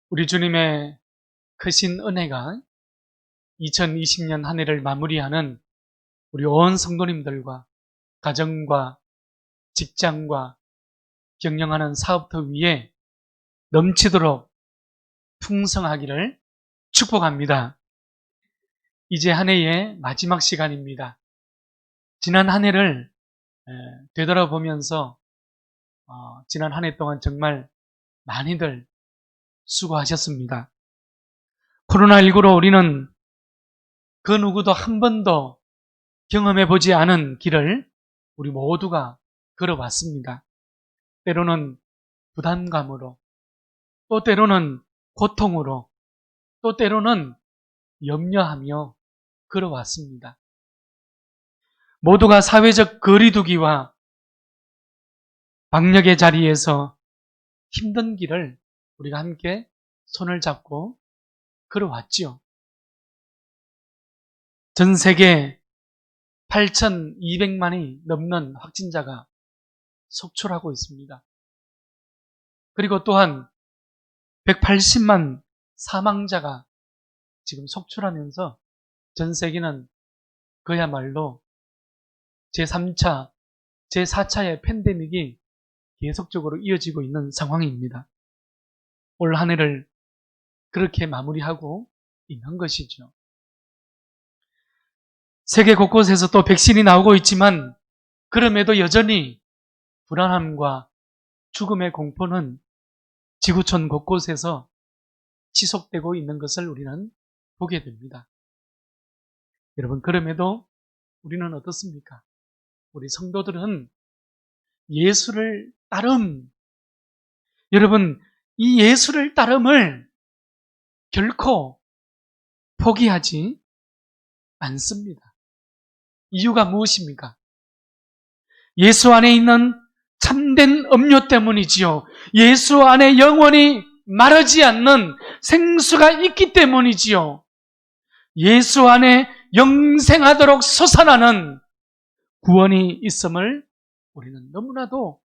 우리 주님의 크신 은혜가 2020년 한 해를 마무리하는 우리 온 성도님들과 가정과 직장과 경영하는 사업터 위에 넘치도록 풍성하기를 축복합니다. 이제 한 해의 마지막 시간입니다. 지난 한 해를 되돌아보면서 지난 한 해 동안 정말 많이들 수고하셨습니다. 코로나19로 우리는 그 누구도 한 번도 경험해보지 않은 길을 우리 모두가 걸어왔습니다. 때로는 부담감으로, 또 때로는 고통으로, 또 때로는 염려하며 걸어왔습니다. 모두가 사회적 거리두기와 방역의 자리에서 힘든 길을 우리가 함께 손을 잡고 걸어왔지요. 전 세계 8,200만이 넘는 확진자가 속출하고 있습니다. 그리고 또한 180만 사망자가 지금 속출하면서 전 세계는 그야말로 제3차, 제4차의 팬데믹이 계속적으로 이어지고 있는 상황입니다. 올 한 해를 그렇게 마무리하고 있는 것이죠. 세계 곳곳에서 또 백신이 나오고 있지만 그럼에도 여전히 불안함과 죽음의 공포는 지구촌 곳곳에서 지속되고 있는 것을 우리는 보게 됩니다. 여러분, 그럼에도 우리는 어떻습니까? 우리 성도들은 예수를 따름, 여러분, 이 예수를 따름을 결코 포기하지 않습니다. 이유가 무엇입니까? 예수 안에 있는 참된 음료 때문이지요. 예수 안에 영원히 마르지 않는 생수가 있기 때문이지요. 예수 안에 영생하도록 솟아나는 구원이 있음을 우리는 너무나도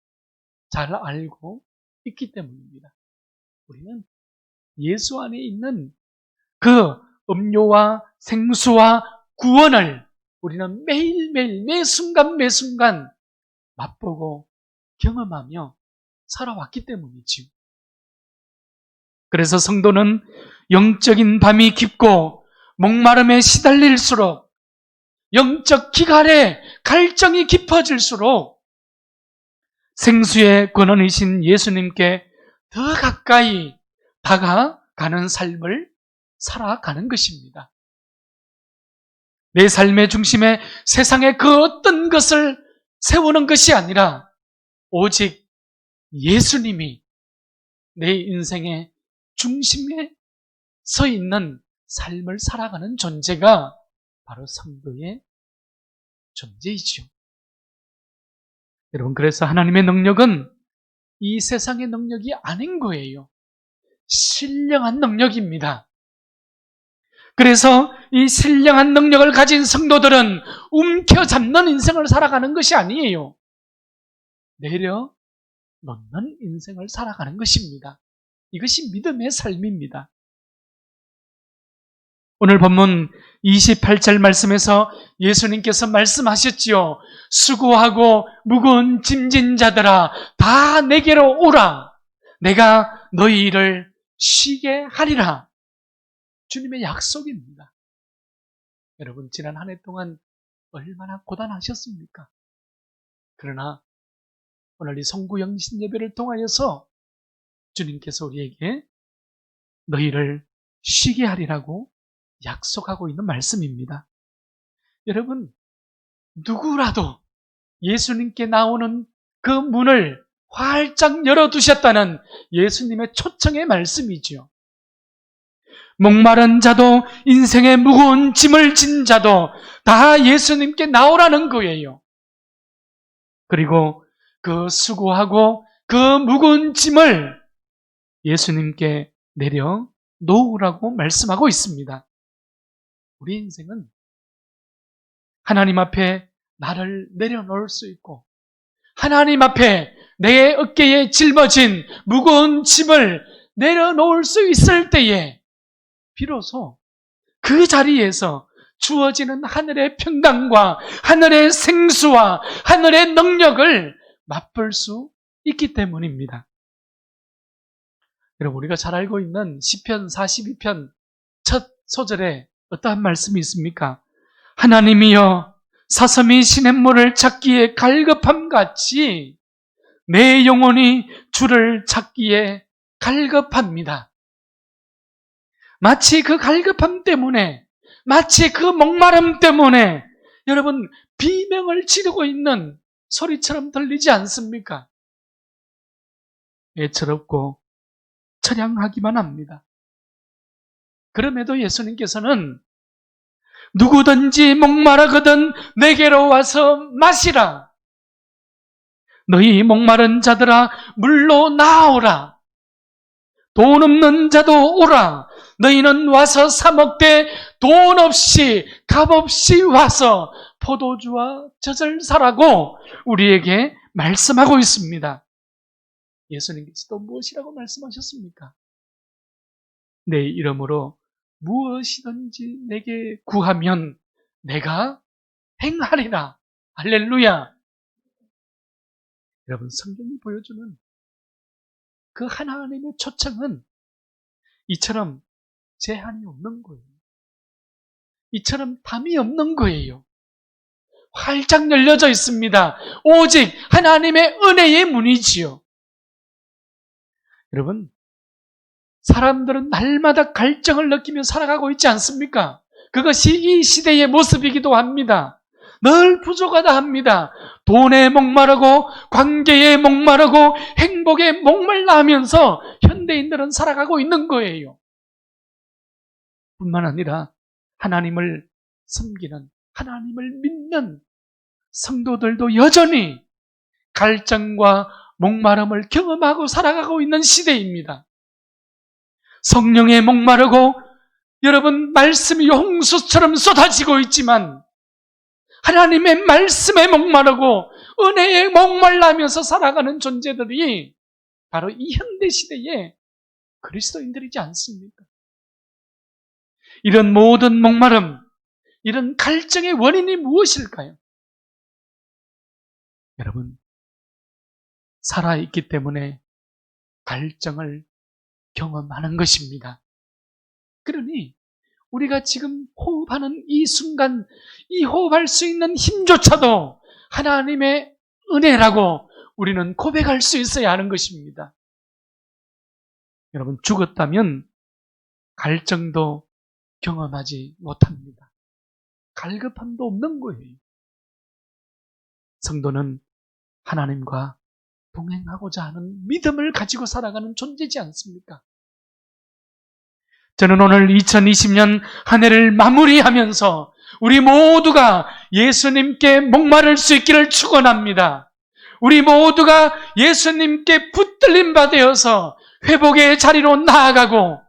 잘 알고 있기 때문입니다. 우리는 예수 안에 있는 그 음료와 생수와 구원을 우리는 매일매일 매순간 매순간 맛보고 경험하며 살아왔기 때문이지요. 그래서 성도는 영적인 밤이 깊고 목마름에 시달릴수록, 영적 기갈에 갈증이 깊어질수록 생수의 근원이신 예수님께 더 가까이 다가가는 삶을 살아가는 것입니다. 내 삶의 중심에 세상의 그 어떤 것을 세우는 것이 아니라 오직 예수님이 내 인생의 중심에 서 있는 삶을 살아가는 존재가 바로 성도의 존재이죠. 여러분, 그래서 하나님의 능력은 이 세상의 능력이 아닌 거예요. 신령한 능력입니다. 그래서 이 신령한 능력을 가진 성도들은 움켜잡는 인생을 살아가는 것이 아니에요. 내려놓는 인생을 살아가는 것입니다. 이것이 믿음의 삶입니다. 오늘 본문 28절 말씀에서 예수님께서 말씀하셨지요. 수고하고 무거운 짐진 자들아, 다 내게로 오라. 내가 너희를 쉬게 하리라. 주님의 약속입니다. 여러분, 지난 한 해 동안 얼마나 고단하셨습니까? 그러나 오늘 이 성구영신 예배를 통하여서 주님께서 우리에게 너희를 쉬게 하리라고 약속하고 있는 말씀입니다. 여러분, 누구라도 예수님께 나오는 그 문을 활짝 열어두셨다는 예수님의 초청의 말씀이죠. 목마른 자도 인생의 무거운 짐을 진 자도 다 예수님께 나오라는 거예요. 그리고 그 수고하고 그 무거운 짐을 예수님께 내려놓으라고 말씀하고 있습니다. 우리 인생은 하나님 앞에 나를 내려놓을 수 있고 하나님 앞에 내 어깨에 짊어진 무거운 짐을 내려놓을 수 있을 때에 비로소 그 자리에서 주어지는 하늘의 평강과 하늘의 생수와 하늘의 능력을 맛볼 수 있기 때문입니다. 여러분, 우리가 잘 알고 있는 시편 42편 첫 소절에 어떠한 말씀이 있습니까? 하나님이여 사슴이 시냇물을 찾기에 갈급함같이 내 영혼이 주를 찾기에 갈급합니다. 마치 그 갈급함 때문에, 마치 그 목마름 때문에 여러분 비명을 지르고 있는 소리처럼 들리지 않습니까? 애처롭고 처량하기만 합니다. 그럼에도 예수님께서는 누구든지 목마르거든 내게로 와서 마시라. 너희 목마른 자들아 물로 나오라. 돈 없는 자도 오라. 너희는 와서 사 먹되 돈 없이 값 없이 와서 포도주와 젖을 사라고 우리에게 말씀하고 있습니다. 예수님께서 또 무엇이라고 말씀하셨습니까? 내 이름으로 무엇이든지 내게 구하면 내가 행하리라. 할렐루야. 여러분, 성경이 보여주는 그 하나님의 초청은 이처럼 제한이 없는 거예요. 이처럼 담이 없는 거예요. 활짝 열려져 있습니다. 오직 하나님의 은혜의 문이지요. 여러분, 사람들은 날마다 갈증을 느끼며 살아가고 있지 않습니까? 그것이 이 시대의 모습이기도 합니다. 늘 부족하다 합니다. 돈에 목마르고 관계에 목마르고 행복에 목말라 하면서 현대인들은 살아가고 있는 거예요. 뿐만 아니라 하나님을 섬기는, 하나님을 믿는 성도들도 여전히 갈증과 목마름을 경험하고 살아가고 있는 시대입니다. 성령에 목마르고 여러분 말씀이 홍수처럼 쏟아지고 있지만 하나님의 말씀에 목마르고 은혜에 목말라면서 살아가는 존재들이 바로 이 현대시대의 그리스도인들이지 않습니까? 이런 모든 목마름, 이런 갈증의 원인이 무엇일까요? 여러분, 살아있기 때문에 갈증을 경험하는 것입니다. 그러니 우리가 지금 호흡하는 이 순간, 이 호흡할 수 있는 힘조차도 하나님의 은혜라고 우리는 고백할 수 있어야 하는 것입니다. 여러분, 죽었다면 갈증도 경험하지 못합니다. 갈급함도 없는 거예요. 성도는 하나님과 동행하고자 하는 믿음을 가지고 살아가는 존재지 않습니까? 저는 오늘 2020년 한 해를 마무리하면서 우리 모두가 예수님께 목마를 수 있기를 축원합니다. 우리 모두가 예수님께 붙들림 받아서 회복의 자리로 나아가고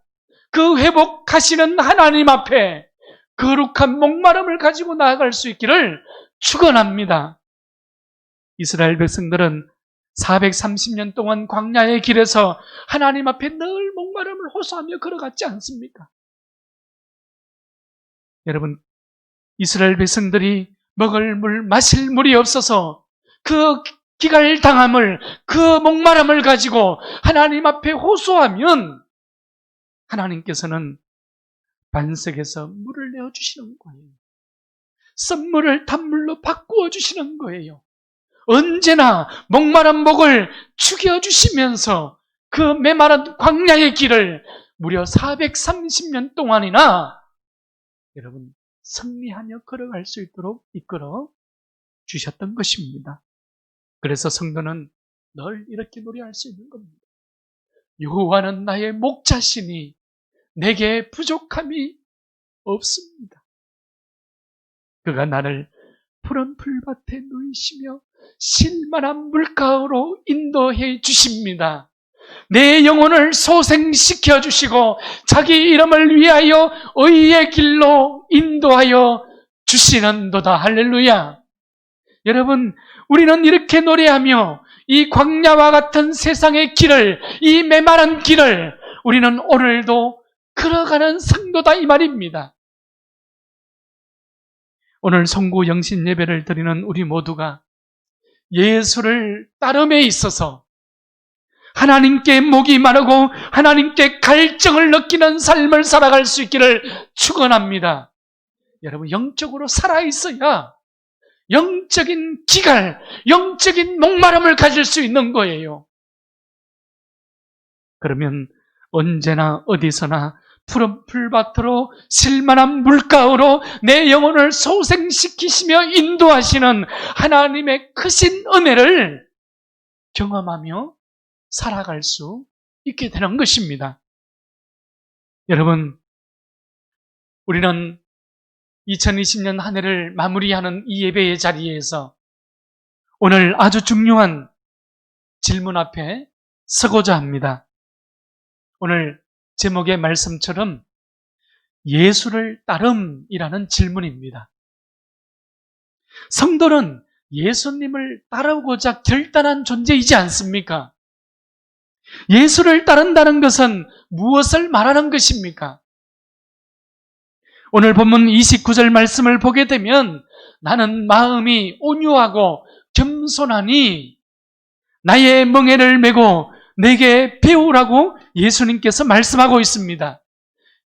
그 회복하시는 하나님 앞에 거룩한 목마름을 가지고 나아갈 수 있기를 축원합니다. 이스라엘 백성들은 430년 동안 광야의 길에서 하나님 앞에 늘 목마름을 호소하며 걸어갔지 않습니까? 여러분, 이스라엘 백성들이 먹을 물, 마실 물이 없어서 그 기갈당함을, 그 목마름을 가지고 하나님 앞에 호소하면 하나님께서는 반석에서 물을 내어주시는 거예요. 썬물을 단물로 바꾸어 주시는 거예요. 언제나 목마른 목을 죽여주시면서 그 메마른 광야의 길을 무려 430년 동안이나 여러분 승리하며 걸어갈 수 있도록 이끌어 주셨던 것입니다. 그래서 성도는 늘 이렇게 노래할 수 있는 겁니다. 여호와는 나의 목자시니 내게 부족함이 없습니다. 그가 나를 푸른 풀밭에 누이시며 실만한 물가로 인도해 주십니다. 내 영혼을 소생시켜 주시고 자기 이름을 위하여 의의 길로 인도하여 주시는도다. 할렐루야. 여러분, 우리는 이렇게 노래하며 이 광야와 같은 세상의 길을, 이 메마른 길을 우리는 오늘도 걸어가는 성도다 이 말입니다. 오늘 성구 영신 예배를 드리는 우리 모두가 예수를 따름에 있어서 하나님께 목이 마르고 하나님께 갈증을 느끼는 삶을 살아갈 수 있기를 축원합니다. 여러분, 영적으로 살아있어야 영적인 기갈, 영적인 목마름을 가질 수 있는 거예요. 그러면 언제나 어디서나 푸른 풀밭으로 실만한 물가으로 내 영혼을 소생시키시며 인도하시는 하나님의 크신 은혜를 경험하며 살아갈 수 있게 되는 것입니다. 여러분, 우리는 2020년 한 해를 마무리하는 이 예배의 자리에서 오늘 아주 중요한 질문 앞에 서고자 합니다. 오늘 제목의 말씀처럼 예수를 따름이라는 질문입니다. 성도는 예수님을 따르고자 결단한 존재이지 않습니까? 예수를 따른다는 것은 무엇을 말하는 것입니까? 오늘 본문 29절 말씀을 보게 되면 나는 마음이 온유하고 겸손하니 나의 멍에를 메고 내게 배우라고 예수님께서 말씀하고 있습니다.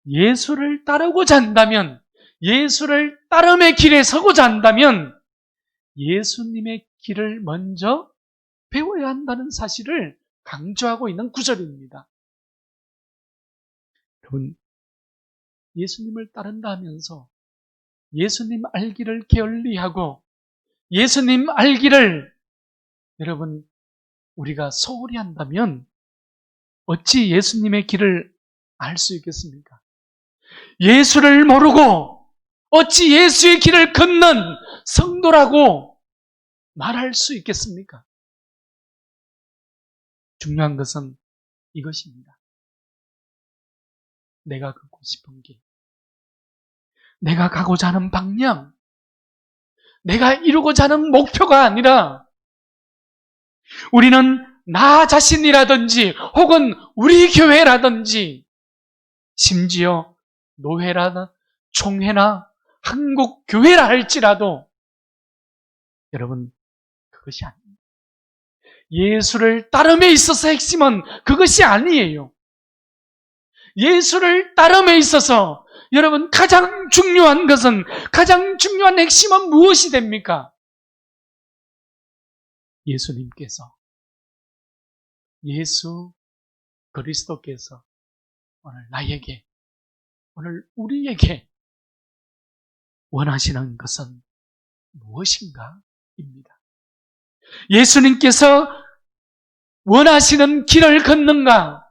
예수를 따르고자 한다면, 예수를 따름의 길에 서고자 한다면 예수님의 길을 먼저 배워야 한다는 사실을 강조하고 있는 구절입니다. 여러분, 예수님을 따른다 하면서 예수님 알기를 게을리하고 예수님 알기를 여러분 우리가 소홀히 한다면 어찌 예수님의 길을 알 수 있겠습니까? 예수를 모르고 어찌 예수의 길을 걷는 성도라고 말할 수 있겠습니까? 중요한 것은 이것입니다. 내가 걷고 싶은 길, 내가 가고자 하는 방향, 내가 이루고자 하는 목표가 아니라 우리는 나 자신이라든지 혹은 우리 교회라든지 심지어 노회나 총회나 한국 교회라 할지라도 여러분 그것이 아닙니다. 예수를 따름에 있어서 핵심은 그것이 아니에요. 예수를 따름에 있어서 여러분 가장 중요한 것은, 가장 중요한 핵심은 무엇이 됩니까? 예수님께서, 예수 그리스도께서 오늘 나에게, 오늘 우리에게 원하시는 것은 무엇인가? 입니다. 예수님께서 원하시는 길을 걷는가?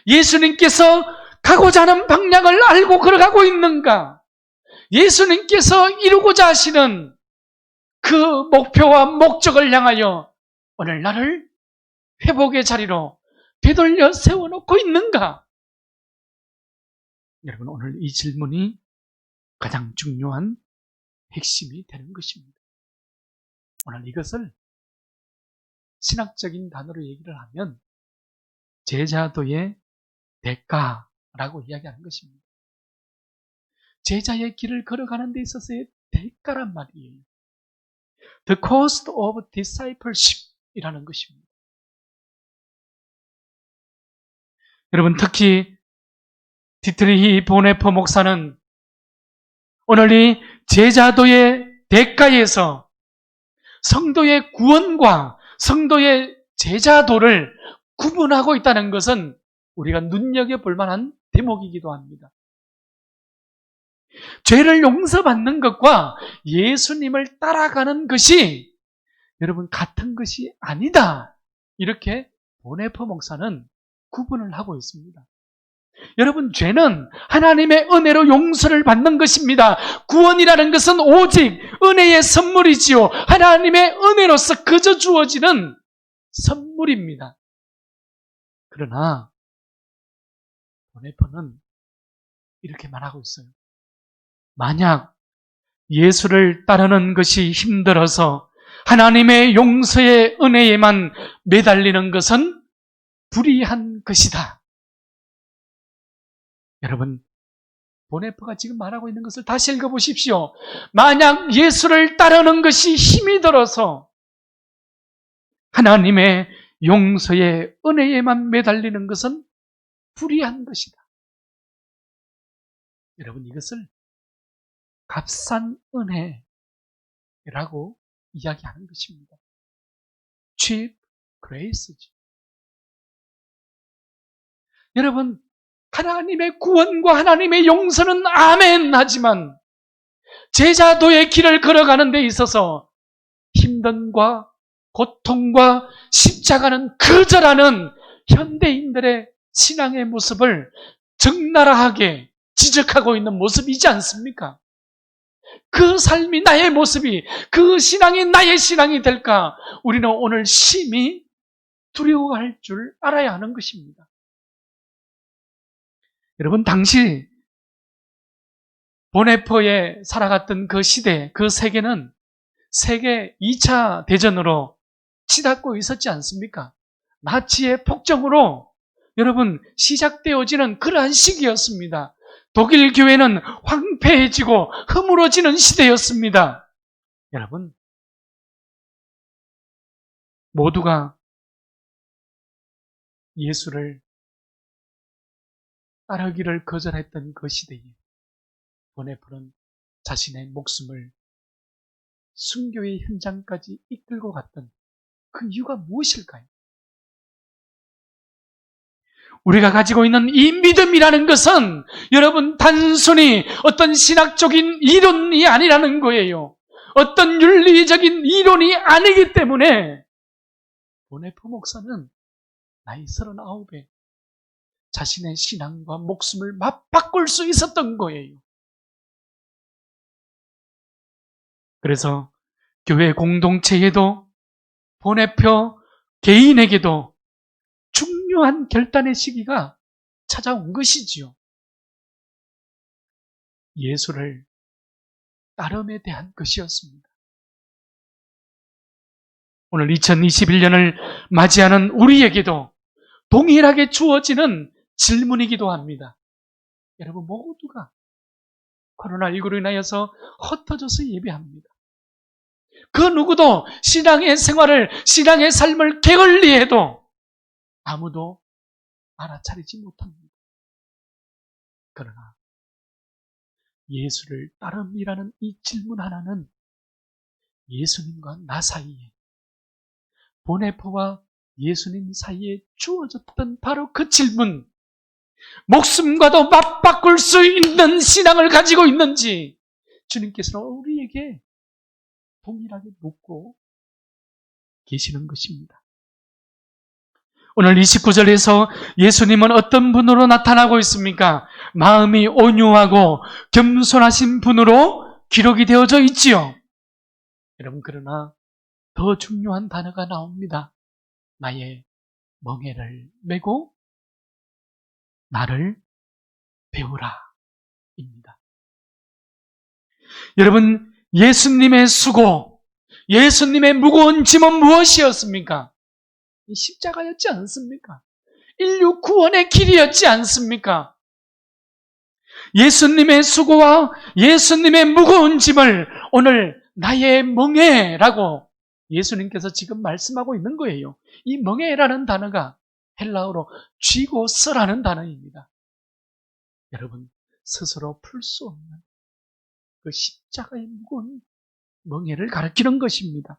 예수님께서 가고자 하는 방향을 알고 걸어가고 있는가? 예수님께서 이루고자 하시는 그 목표와 목적을 향하여 오늘 나를 회복의 자리로 되돌려 세워놓고 있는가? 여러분, 오늘 이 질문이 가장 중요한 핵심이 되는 것입니다. 오늘 이것을 신학적인 단어로 얘기를 하면 제자도의 대가라고 이야기하는 것입니다. 제자의 길을 걸어가는 데 있어서의 대가란 말이에요. The cost of discipleship 이라는 것입니다. 여러분, 특히 디트리히 보네퍼 목사는 오늘 이 제자도의 대가에서 성도의 구원과 성도의 제자도를 구분하고 있다는 것은 우리가 눈여겨볼 만한 대목이기도 합니다. 죄를 용서받는 것과 예수님을 따라가는 것이 여러분 같은 것이 아니다. 이렇게 보네퍼 목사는 구분을 하고 있습니다. 여러분, 죄는 하나님의 은혜로 용서를 받는 것입니다. 구원이라는 것은 오직 은혜의 선물이지요. 하나님의 은혜로서 그저 주어지는 선물입니다. 그러나 보네퍼는 이렇게 말하고 있어요. 만약 예수를 따르는 것이 힘들어서 하나님의 용서의 은혜에만 매달리는 것은 불의한 것이다. 여러분, 보네퍼가 지금 말하고 있는 것을 다시 읽어보십시오. 만약 예수를 따르는 것이 힘이 들어서 하나님의 용서의 은혜에만 매달리는 것은 불의한 것이다. 여러분, 이것을 값싼 은혜라고 이야기하는 것입니다. cheap grace죠. 여러분, 하나님의 구원과 하나님의 용서는 아멘 하지만 제자도의 길을 걸어가는 데 있어서 힘든과 고통과 십자가는 거절하는 현대인들의 신앙의 모습을 적나라하게 지적하고 있는 모습이지 않습니까? 그 삶이 나의 모습이, 그 신앙이 나의 신앙이 될까? 우리는 오늘 심히 두려워할 줄 알아야 하는 것입니다. 여러분, 당시 보네포에 살아갔던 그 시대, 그 세계는 세계 2차 대전으로 치닫고 있었지 않습니까? 나치의 폭정으로 여러분 시작되어지는 그러한 시기였습니다. 독일 교회는 황폐해지고 허물어지는 시대였습니다. 여러분, 모두가 예수를 따르기를 거절했던 그 시대에 보네포는 자신의 목숨을 순교의 현장까지 이끌고 갔던 그 이유가 무엇일까요? 우리가 가지고 있는 이 믿음이라는 것은 여러분 단순히 어떤 신학적인 이론이 아니라는 거예요. 어떤 윤리적인 이론이 아니기 때문에 보네포 목사는 나이 39에 자신의 신앙과 목숨을 맞바꿀 수 있었던 거예요. 그래서 교회 공동체에도 보네포 개인에게도 중요한 결단의 시기가 찾아온 것이지요. 예수를 따름에 대한 것이었습니다. 오늘 2021년을 맞이하는 우리에게도 동일하게 주어지는 질문이기도 합니다. 여러분 모두가 코로나19로 인하여서 흩어져서 예배합니다. 그 누구도 신앙의 생활을, 신앙의 삶을 게을리해도 아무도 알아차리지 못합니다. 그러나 예수를 따름이라는 이 질문 하나는 예수님과 나 사이에, 보네포와 예수님 사이에 주어졌던 바로 그 질문, 목숨과도 맞바꿀 수 있는 신앙을 가지고 있는지 주님께서는 우리에게 동일하게 묻고 계시는 것입니다. 오늘 29절에서 예수님은 어떤 분으로 나타나고 있습니까? 마음이 온유하고 겸손하신 분으로 기록이 되어져 있지요. 여러분, 그러나 더 중요한 단어가 나옵니다. 나의 멍에를 메고 나를 배우라 입니다. 여러분, 예수님의 수고, 예수님의 무거운 짐은 무엇이었습니까? 십자가였지 않습니까? 인류 구원의 길이었지 않습니까? 예수님의 수고와 예수님의 무거운 짐을 오늘 나의 멍에라고 예수님께서 지금 말씀하고 있는 거예요. 이 멍에라는 단어가 헬라어로 쥐고서라는 단어입니다. 여러분, 스스로 풀 수 없는 그 십자가의 무거운 멍에를 가리키는 것입니다.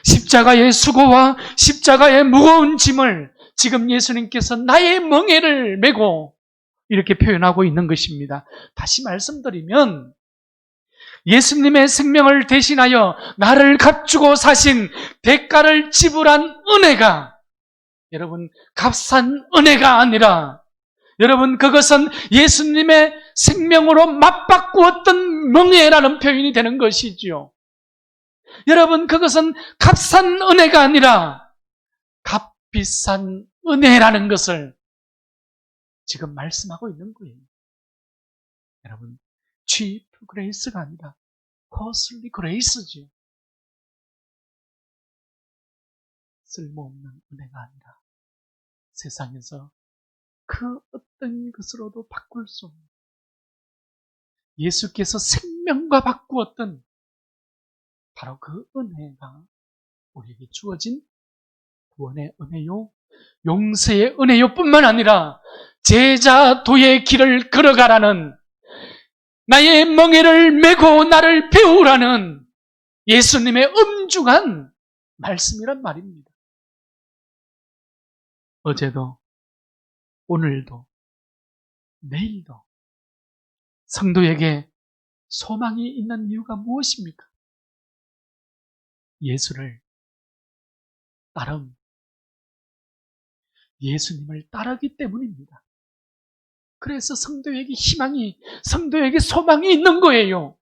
십자가의 수고와 십자가의 무거운 짐을 지금 예수님께서 나의 멍에를 메고 이렇게 표현하고 있는 것입니다. 다시 말씀드리면 예수님의 생명을 대신하여 나를 값주고 사신 대가를 지불한 은혜가 여러분 값싼 은혜가 아니라 여러분 그것은 예수님의 생명으로 맞바꾸었던 멍에라는 표현이 되는 것이지요. 여러분 그것은 값싼 은혜가 아니라 값비싼 은혜라는 것을 지금 말씀하고 있는 거예요. 여러분 cheap grace가 아니라 costly grace죠. 쓸모없는 은혜가 아니라 세상에서 그 어떤 것으로도 바꿀 수 없는 예수께서 생명과 바꾸었던 바로 그 은혜가 우리에게 주어진 구원의 은혜요, 용서의 은혜요 뿐만 아니라 제자도의 길을 걸어가라는, 나의 멍에를 메고 나를 배우라는 예수님의 엄중한 말씀이란 말입니다. 어제도 오늘도 내일도 성도에게 소망이 있는 이유가 무엇입니까? 예수를 예수님을 따르기 때문입니다. 그래서 성도에게 희망이, 성도에게 소망이 있는 거예요.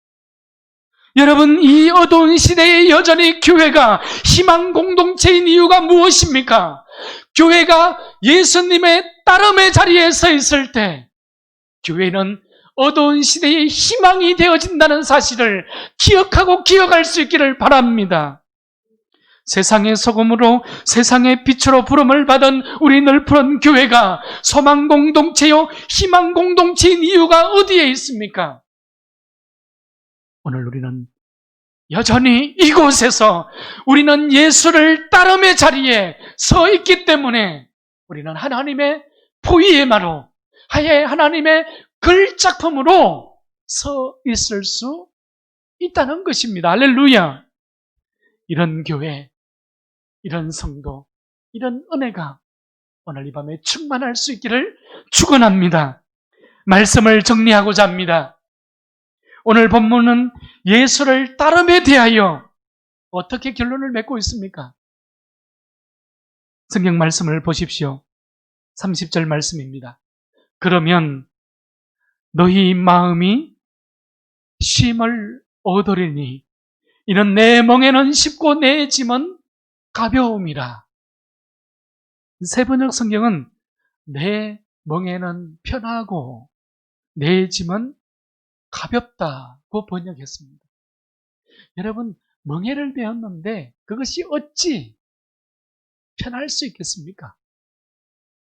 여러분, 이 어두운 시대에 여전히 교회가 희망 공동체인 이유가 무엇입니까? 교회가 예수님의 따름의 자리에 서 있을 때 교회는 어두운 시대의 희망이 되어진다는 사실을 기억하고 기억할 수 있기를 바랍니다. 세상의 소금으로 세상의 빛으로 부름을 받은 우리 늘푸른 교회가 소망 공동체요, 희망 공동체인 이유가 어디에 있습니까? 오늘 우리는 여전히 이곳에서 우리는 예수를 따름의 자리에 서 있기 때문에 우리는 하나님의 포위의마로, 하나님의 글작품으로 서 있을 수 있다는 것입니다. 할렐루야! 이런 교회, 이런 성도, 이런 은혜가 오늘 이 밤에 충만할 수 있기를 축원합니다. 말씀을 정리하고자 합니다. 오늘 본문은 예수를 따름에 대하여 어떻게 결론을 맺고 있습니까? 성경 말씀을 보십시오. 30절 말씀입니다. 그러면 너희 마음이 쉼을 얻으리니 이는 내 멍에는 쉽고 내 짐은 가벼움이라. 세번역 성경은 내 멍에는 편하고 내 짐은 가볍다고 번역했습니다. 여러분, 멍에를 배웠는데 그것이 어찌 편할 수 있겠습니까?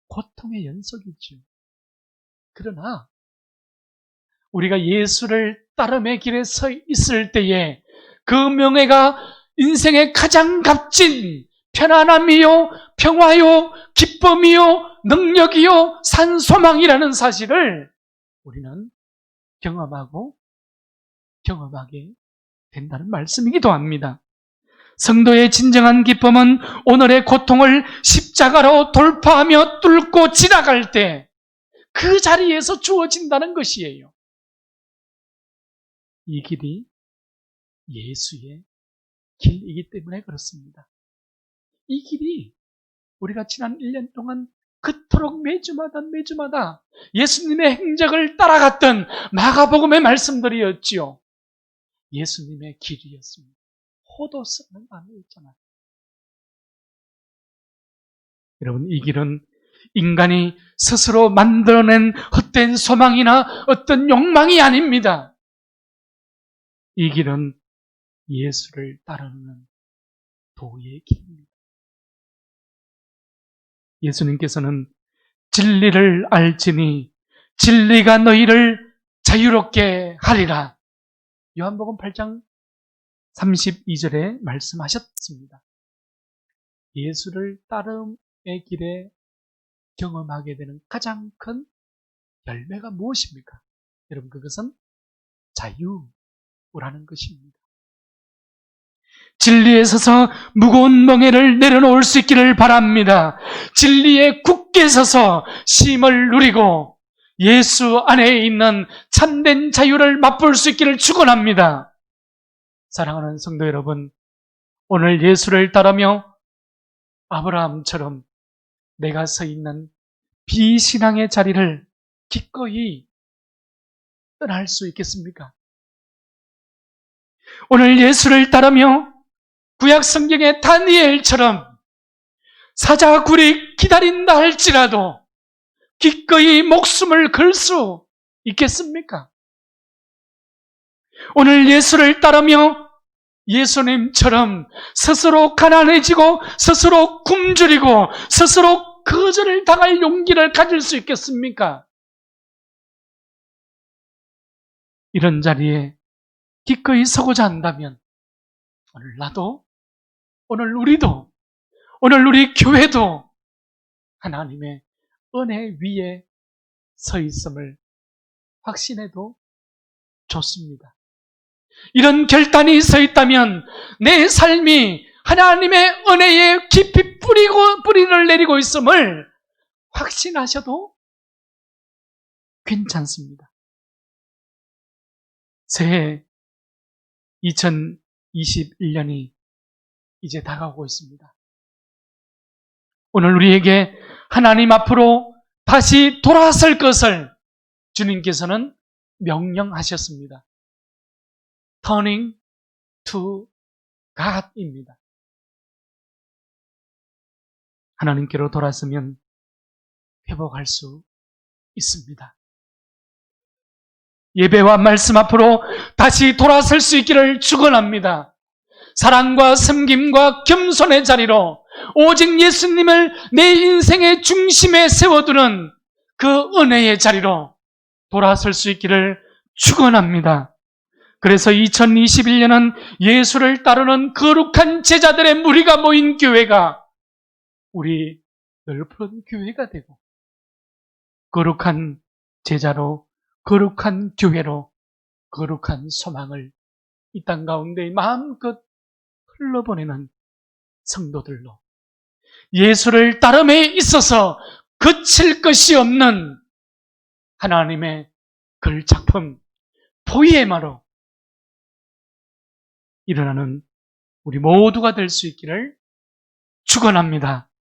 고통의 연속이죠. 그러나 우리가 예수를 따름의 길에 서 있을 때에 그 명예가 인생의 가장 값진 편안함이요, 평화요, 기쁨이요, 능력이요, 산소망이라는 사실을 우리는 경험하게 된다는 말씀이기도 합니다. 성도의 진정한 기쁨은 오늘의 고통을 십자가로 돌파하며 뚫고 지나갈 때 그 자리에서 주어진다는 것이에요. 이 길이 예수의 길이기 때문에 그렇습니다. 이 길이 우리가 지난 1년 동안 그토록 매주마다 예수님의 행적을 따라갔던 마가복음의 말씀들이었지요. 예수님의 길이었습니다. 호도스라는 단어 있잖아요. 여러분, 이 길은 인간이 스스로 만들어낸 헛된 소망이나 어떤 욕망이 아닙니다. 이 길은 예수를 따르는 도의 길입니다. 예수님께서는 진리를 알지니 진리가 너희를 자유롭게 하리라. 요한복음 8장 32절에 말씀하셨습니다. 예수를 따름의 길에 경험하게 되는 가장 큰 열매가 무엇입니까? 여러분, 그것은 자유라는 것입니다. 진리에 서서 무거운 멍에를 내려놓을 수 있기를 바랍니다. 진리에 굳게 서서 쉼을 누리고 예수 안에 있는 참된 자유를 맛볼 수 있기를 축원합니다. 사랑하는 성도 여러분, 오늘 예수를 따르며 아브라함처럼 내가 서 있는 비신앙의 자리를 기꺼이 떠날 수 있겠습니까? 오늘 예수를 따르며 구약 성경의 다니엘처럼 사자굴이 기다린다 할지라도 기꺼이 목숨을 걸 수 있겠습니까? 오늘 예수를 따르며 예수님처럼 스스로 가난해지고 스스로 굶주리고 스스로 거절을 당할 용기를 가질 수 있겠습니까? 이런 자리에 기꺼이 서고자 한다면 오늘 나도, 오늘 우리도, 오늘 우리 교회도 하나님의 은혜 위에 서 있음을 확신해도 좋습니다. 이런 결단이 서 있다면 내 삶이 하나님의 은혜에 깊이 뿌리를 내리고 있음을 확신하셔도 괜찮습니다. 새해 2021년이 이제 다가오고 있습니다. 오늘 우리에게 하나님 앞으로 다시 돌아설 것을 주님께서는 명령하셨습니다. Turning to God입니다. 하나님께로 돌아서면 회복할 수 있습니다. 예배와 말씀 앞으로 다시 돌아설 수 있기를 축원합니다. 사랑과 섬김과 겸손의 자리로 오직 예수님을 내 인생의 중심에 세워두는 그 은혜의 자리로 돌아설 수 있기를 축원합니다. 그래서 2021년은 예수를 따르는 거룩한 제자들의 무리가 모인 교회가 우리 넓은 교회가 되고 거룩한 제자로, 거룩한 교회로, 거룩한 소망을 이 땅 가운데 마음껏 흘러보내는 성도들로 예수를 따름에 있어서 그칠 것이 없는 하나님의 글작품 포이에마로 일어나는 우리 모두가 될 수 있기를 축원합니다.